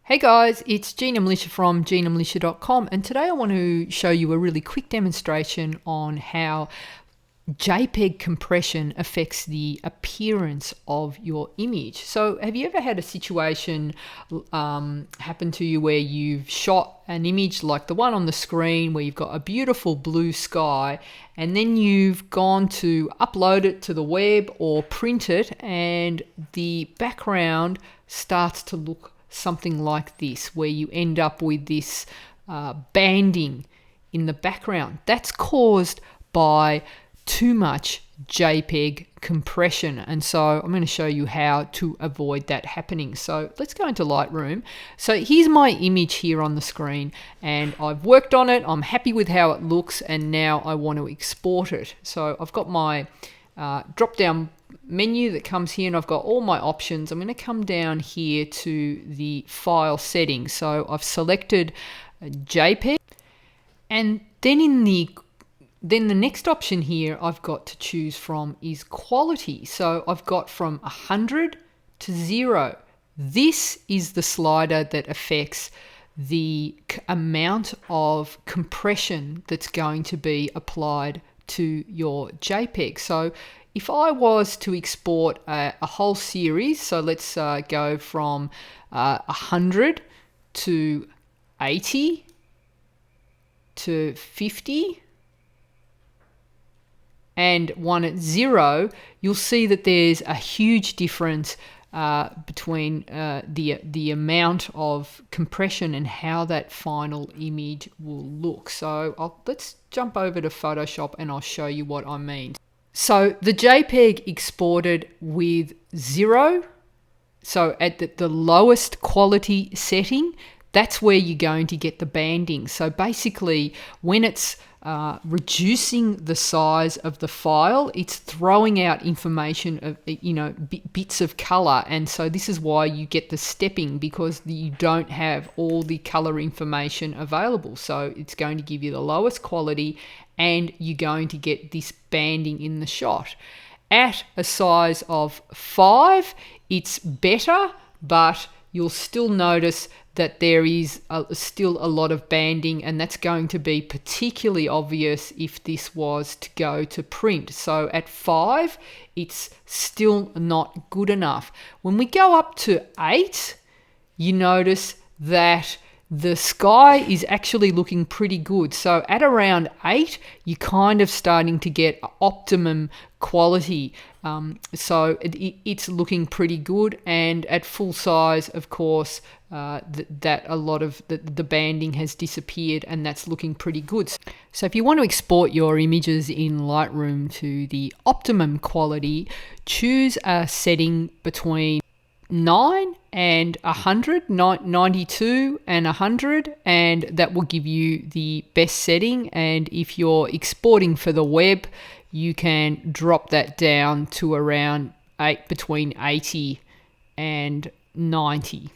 Hey guys, it's Gina Militia from ginamilitia.com, and today I want to show you a really quick demonstration on how Jpeg compression affects the appearance of your image. So have you ever had a situation happen to you where you've shot an image like the one on the screen where you've got a beautiful blue sky, and then you've gone to upload it to the web or print it, and the background starts to look something like this, where you end up with this banding in the background? That's caused by too much Jpeg compression, and so I'm going to show you how to avoid that happening. So let's go into Lightroom. So here's my image here on the screen, and I've worked on it. I'm happy with how it looks, and now I want to export it. So I've got my drop down menu that comes here, and I've got all my options. I'm going to come down here to the file settings. So I've selected JPEG, and then the next option here I've got to choose from is quality. So I've got from 100 to 0. This is the slider that affects the amount of compression that's going to be applied to your JPEG. So if I was to export a whole series, so let's go from 100 to 80 to 50 and one at 0, you'll see that there's a huge difference between the amount of compression and how that final image will look. So let's jump over to Photoshop and I'll show you what I mean. So the JPEG exported with 0, so at the lowest quality setting, that's where you're going to get the banding. So basically, when it's reducing the size of the file, it's throwing out information of, bits of color, and so this is why you get the stepping, because you don't have all the color information available. So it's going to give you the lowest quality, and you're going to get this banding in the shot. At a size of 5, it's better, but you'll still notice that there is still a lot of banding, and that's going to be particularly obvious if this was to go to print. So at 5, it's still not good enough. When we go up to 8, you notice that the sky is actually looking pretty good. So at around 8, you're kind of starting to get optimum quality. So it's looking pretty good, and at full size, of course, that a lot of the banding has disappeared, and that's looking pretty good. So if you want to export your images in Lightroom to the optimum quality, choose a setting between 9 and 100, 92 and 100, and that will give you the best setting. And if you're exporting for the web, you can drop that down to around between 80 and 90.